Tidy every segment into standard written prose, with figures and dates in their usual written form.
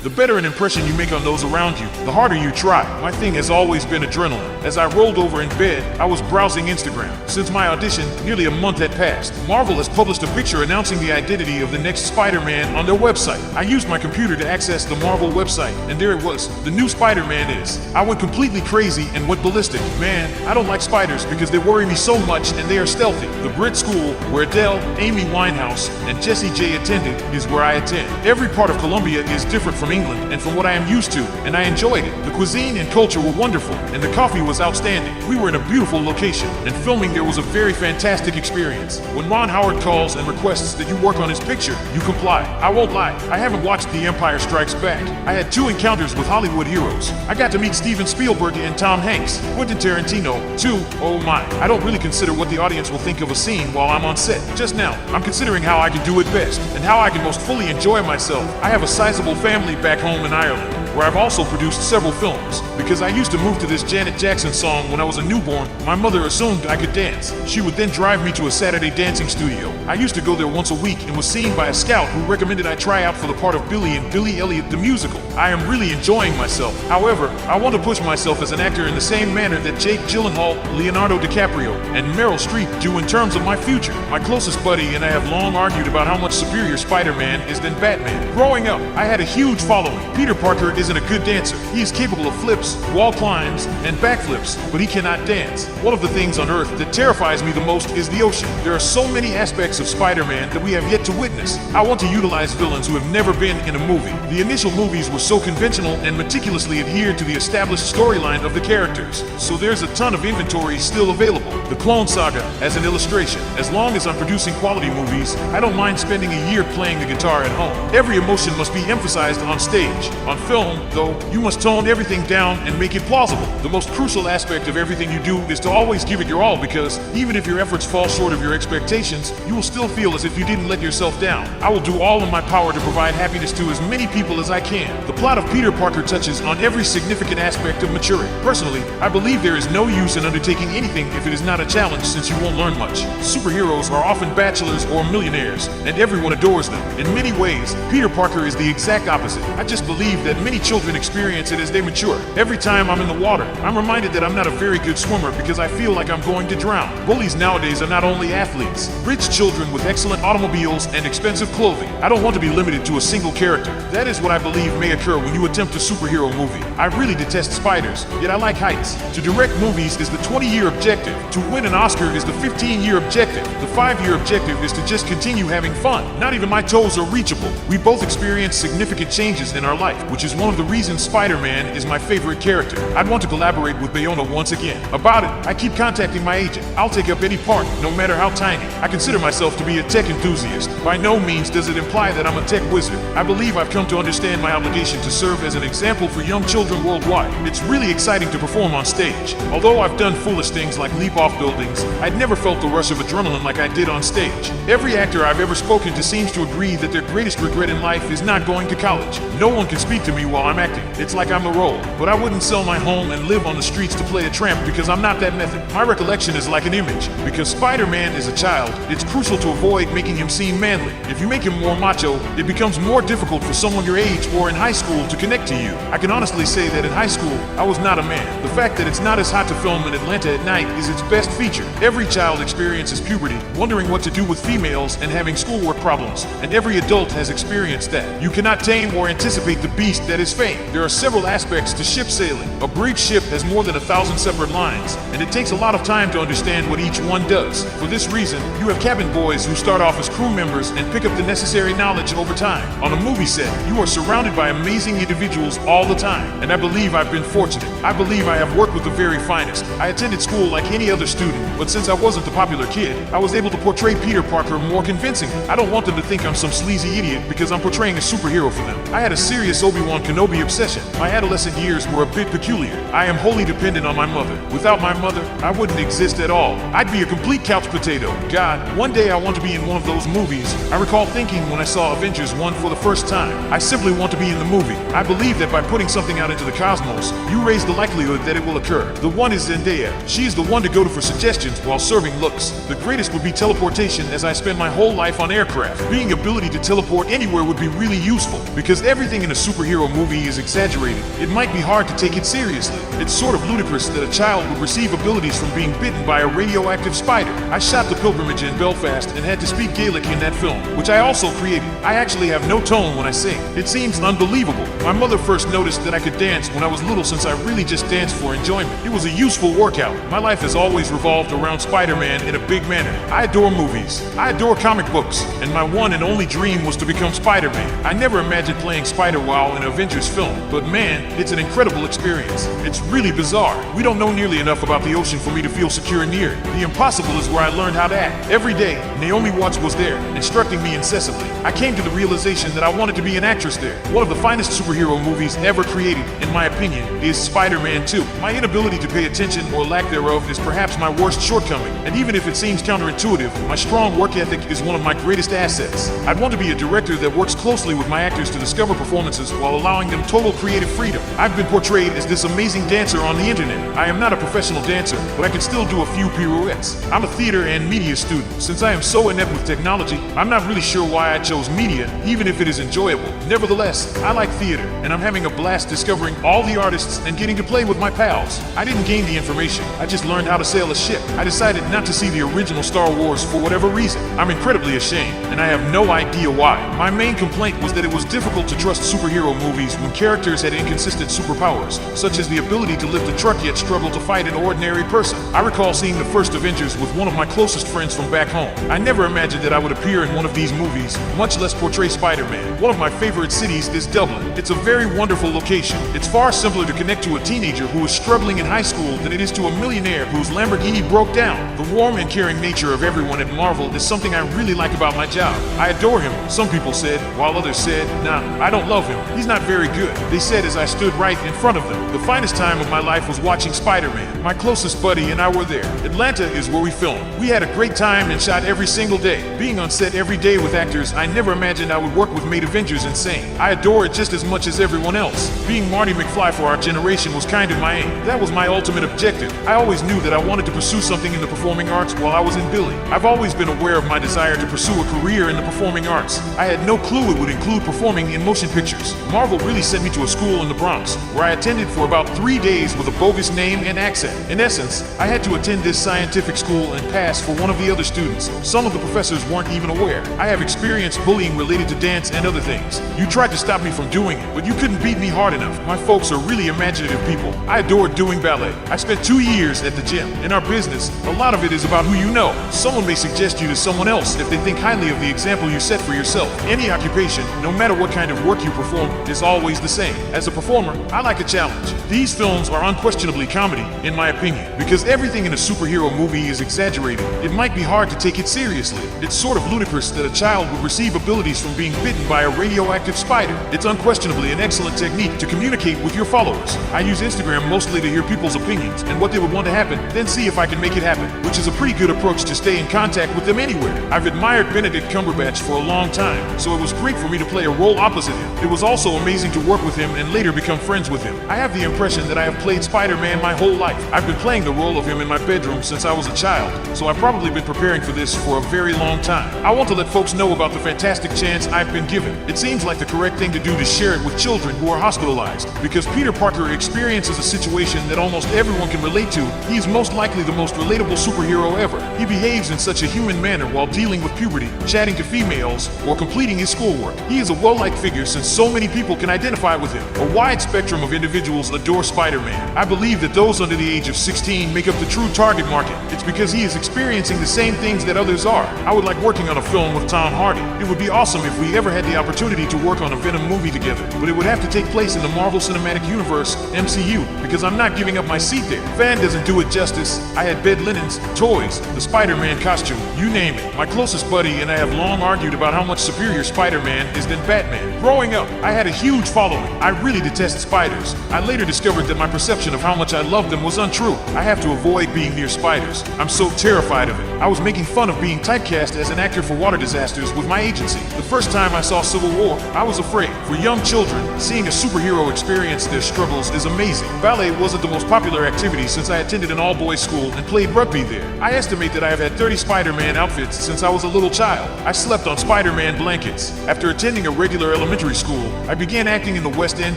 The better an impression you make on those around you, the harder you try. My thing has always been adrenaline. As I rolled over in bed, I was browsing Instagram. Since my audition, nearly a month had passed. Marvel has published a picture announcing the identity of the next Spider-Man on their website. I used my computer to access the Marvel website, and there it was. The new Spider-Man is. I went completely crazy and went ballistic. Man, I don't like spiders because they worry me so much and they are stealthy. The Brit school where Adele, Amy Winehouse, and Jessie J attended is where I attend. Every part of Colombia is different from England and from what I am used to, and I enjoyed it. The cuisine and culture were wonderful, and the coffee was outstanding. We were in a beautiful location, and filming there was a very fantastic experience. When Ron Howard calls and requests that you work on his picture, you comply. I won't lie, I haven't watched The Empire Strikes Back. I had 2 encounters with Hollywood heroes. I got to meet Steven Spielberg and Tom Hanks. Quentin Tarantino, too. Oh my. I don't really consider what the audience will think of a scene while I'm on set. Just now, I'm considering how I can do it best, and how I can most fully enjoy myself. I have a sizable family back home in Ireland, where I've also produced several films. Because I used to move to this Janet Jackson song when I was a newborn, my mother assumed I could dance. She would then drive me to a Saturday dancing studio. I used to go there once a week and was seen by a scout who recommended I try out for the part of Billy in Billy Elliot the Musical. I am really enjoying myself. However, I want to push myself as an actor in the same manner that Jake Gyllenhaal, Leonardo DiCaprio, and Meryl Streep do in terms of my future. My closest buddy and I have long argued about how much superior Spider-Man is than Batman. Growing up, I had a huge following. Peter Parker isn't a good dancer. He is capable of flips, wall climbs, and backflips, but he cannot dance. One of the things on Earth that terrifies me the most is the ocean. There are so many aspects of Spider-Man that we have yet to witness. I want to utilize villains who have never been in a movie. The initial movies were so conventional and meticulously adhered to the established storyline of the characters, so there's a ton of inventory still available. The Clone Saga, as an illustration. As long as I'm producing quality movies, I don't mind spending a year playing the guitar at home. Every emotion must be emphasized on stage. On film, though, you must tone everything down and make it plausible. The most crucial aspect of everything you do is to always give it your all, because even if your efforts fall short of your expectations, you will still feel as if you didn't let yourself down. I will do all in my power to provide happiness to as many people as I can. The plot of Peter Parker touches on every significant aspect of maturing. Personally, I believe there is no use in undertaking anything if it is not a challenge, since you won't learn much. Superheroes are often bachelors or millionaires, and everyone adores them. In many ways, Peter Parker is the exact opposite. I just believe that many children experience it as they mature. Every time I'm in the water, I'm reminded that I'm not a very good swimmer because I feel like I'm going to drown. Bullies nowadays are not only athletes. Rich children with excellent automobiles and expensive clothing. I don't want to be limited to a single character. That is what I believe may occur when you attempt a superhero movie. I really detest spiders, yet I like heights. To direct movies is the 20-year objective. To win an Oscar is the 15-year objective. The 5-year objective is to just continue having fun. Not even my toes are reachable. We both experience significant changes in our life, which is one of the reasons Spider-Man is my favorite character. I'd want to collaborate with Bayona once again. About it, I keep contacting my agent. I'll take up any part, no matter how tiny. I consider myself to be a tech enthusiast. By no means does it imply that I'm a tech wizard. I believe I've come to understand my obligation to serve as an example for young children worldwide. It's really exciting to perform on stage. Although I've done foolish things like leap off buildings, I'd never felt the rush of adrenaline like I did on stage. Every actor I've ever spoken to seems to agree that their greatest regret in life is not going to college. No one can speak to me while I'm acting. It's like I'm a role. But I wouldn't sell my home and live on the streets to play a tramp because I'm not that method. My recollection is like an image. Because Spider-Man is a child, it's crucial to avoid making him seem manly. If you make him more macho, it becomes more difficult for someone your age or in high school to connect to you. I can honestly say that in high school, I was not a man. The fact that it's not as hot to film in Atlanta at night is its best feature. Every child experiences puberty, wondering what to do with females and having schoolwork problems, and every adult has experienced that. You cannot tame or anticipate the beast that is fame. There are several aspects to ship sailing. A bridge ship has more than 1,000 separate lines, and it takes a lot of time to understand what each one does. For this reason, you have cabin boys who start off as crew members and pick up the necessary knowledge over time. On a movie set, you are surrounded by amazing individuals all the time, and I believe I've been fortunate. I believe I have worked with the very finest. I attended school like any other student, but since I wasn't the popular kid, I was able to portray Peter Parker more convincingly. I don't want them to think I'm some sleazy idiot because I'm portraying a superhero for them. I had a serious Obi-Wan Kenobi Kenobi obsession. My adolescent years were a bit peculiar. I am wholly dependent on my mother. Without my mother, I wouldn't exist at all. I'd be a complete couch potato. God, one day I want to be in one of those movies. I recall thinking when I saw Avengers 1 for the first time, I simply want to be in the movie. I believe that by putting something out into the cosmos, you raise the likelihood that it will occur. The one is Zendaya. She is the one to go to for suggestions while serving looks. The greatest would be teleportation, as I spend my whole life on aircraft. Being ability to teleport anywhere would be really useful, because everything in a superhero movie is exaggerated. It might be hard to take it seriously. It's sort of ludicrous that a child would receive abilities from being bitten by a radioactive spider. I shot The Pilgrimage in Belfast and had to speak Gaelic in that film, which I also created. I actually have no tone when I sing. It seems unbelievable. My mother first noticed that I could dance when I was little, since I really just danced for enjoyment. It was a useful workout. My life has always revolved around Spider-Man in a big manner. I adore movies. I adore comic books, and my one and only dream was to become Spider-Man. I never imagined playing Spider-Wow in an Avengers film, but man, it's an incredible experience. It's really bizarre. We don't know nearly enough about the ocean for me to feel secure near it. The impossible is where I learned how to act. Every day, Naomi Watts was there, instructing me incessantly. I came to the realization that I wanted to be an actress there. One of the finest superhero movies ever created, in my opinion, is Spider-Man 2. My inability to pay attention, or lack thereof, is perhaps my worst shortcoming. And even if it seems counterintuitive, my strong work ethic is one of my greatest assets. I'd want to be a director that works closely with my actors to discover performances while allowing them total creative freedom. I've been portrayed as this amazing dancer on the internet. I am not a professional dancer, but I can still do a few pirouettes. I'm a theater and media student. Since I am so inept with technology, I'm not really sure why I chose media, even if it is enjoyable. Nevertheless, I like theater, and I'm having a blast discovering all the artists and getting to play with my pals. I didn't gain the information, I just learned how to sail a ship. I decided not to see the original Star Wars for whatever reason. I'm incredibly ashamed, and I have no idea why. My main complaint was that it was difficult to trust superhero movies when characters had inconsistent superpowers, such as the ability to lift a truck yet struggle to fight an ordinary person. I recall seeing the first Avengers with one of my closest friends from back home. I never imagined that I would appear in one of these movies, much less portray Spider-Man. One of my favorite cities is Dublin. It's a very wonderful location. It's far simpler to connect to a teenager who is struggling in high school than it is to a millionaire whose Lamborghini broke down. The warm and caring nature of everyone at Marvel is something I really like about my job. I adore him, some people said, while others said, nah, I don't love him. He's not very good, they said as I stood right in front of them. The finest time of my life was watching Spider-Man. My closest buddy and I were there. Atlanta is where we filmed. We had a great time and shot every single day. Being on set every day with actors I never imagined I would work with made Avengers insane. I adore it just as much as everyone else. Being Marty McFly for our generation was kind of my aim. That was my ultimate objective. I always knew that I wanted to pursue something in the performing arts while I was in Billy. I've always been aware of my desire to pursue a career in the performing arts. I had no clue it would include performing in motion pictures. Marvel really sent me to a school in the Bronx, where I attended for about 3 days with a bogus name and accent. In essence, I had to attend this scientific school and pass for one of the other students. Some of the professors weren't even aware. I have experienced bullying related to dance and other things. You tried to stop me from doing it, but you couldn't beat me hard enough. My folks are really imaginative people. I adored doing ballet. I spent 2 years at the gym. In our business, a lot of it is about who you know. Someone may suggest you to someone else if they think highly of the example you set for yourself. Any occupation, no matter what kind of work you perform, is always the same. As a performer, I like a challenge. These films are unquestionably comedy, in my opinion, because everything in a superhero movie is exaggerated. It might be hard to take it seriously. It's sort of ludicrous that a child would receive abilities from being bitten by a radioactive spider. It's unquestionably an excellent technique to communicate with your followers. I use Instagram mostly to hear people's opinions and what they would want to happen, then see if I can make it happen, which is a pretty good approach to stay in contact with them anywhere. I've admired Benedict Cumberbatch for a long time, so it was great for me to play a role opposite him. It was also amazing to work with him and later become friends with him. I have the impression that I have played Spider-Man my whole life. I've been playing the role of him in my bedroom since I was a child, so I've probably been preparing for this for a very long time. I want to let folks know about the fantastic chance I've been given. It seems like the correct thing to do to share it with children who are hospitalized, because Peter Parker experiences a situation that almost everyone can relate to. He is most likely the most relatable superhero ever. He behaves in such a human manner while dealing with puberty, chatting to females, or completing his schoolwork. He is a well-liked figure since so many people can identify with him. A wide spectrum of individuals adore Spider-Man. I believe that those under the age of 16 make up the true target market. It's because he is experiencing the same things that others are. I would like working on a film with Tom Hardy. It would be awesome if we ever had the opportunity to work on a Venom movie together, but it would have to take place in the Marvel Cinematic Universe, MCU, because I'm not giving up my seat there. Fan doesn't do it justice. I had bed linens, toys, the Spider-Man costume, you name it. My closest buddy and I have long argued about how much superior Spider-Man is than Batman. Growing up, I had a huge following. I really detest spiders. I later discovered that my perception of how much I loved them was untrue. I have to avoid being near spiders. I'm so terrified of it. I was making fun of being typecast as an actor for water disasters with my agency. The first time I saw Civil War, I was afraid. For young children, seeing a superhero experience their struggles is amazing. Ballet wasn't the most popular activity since I attended an all-boys school and played rugby there. I estimate that I have had 30 Spider-Man outfits since I was a little child. I slept on Spider-Man blankets. After attending a regular elementary school, I began acting in the West End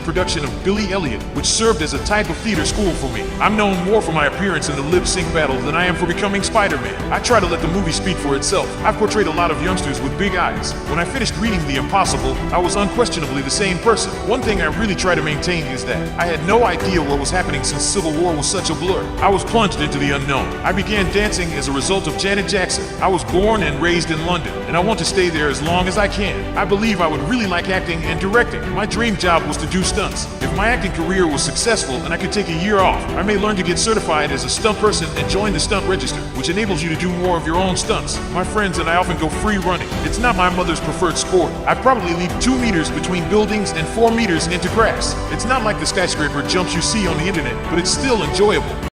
production of Billy Elliot, which served as a type of theater school for me. I'm known more for my appearance in the lip-sync battle than I am for becoming Spider-Man. I try to let the movie speak for itself. I've portrayed a lot of youngsters with big eyes. When I finished reading The Impossible, I was unquestionably the same person. One thing I really try to maintain is that I had no idea what was happening since Civil War was such a blur. I was plunged into the unknown. I began dancing as a result of Janet Jackson. I was born and raised in London, and I want to stay there as long as I can. I believe I would really like acting and directing. My dream job was to do stunts. If my acting career was successful and I could take a year off, I may learn to get certified as a stunt person and join the stunt register, which enables you to do more of your own stunts. My friends and I often go free running. It's not my mother's preferred sport. I probably leap 2 meters between buildings and 4 meters into grass. It's not like the skyscraper jumps you see on the internet, but it's still enjoyable.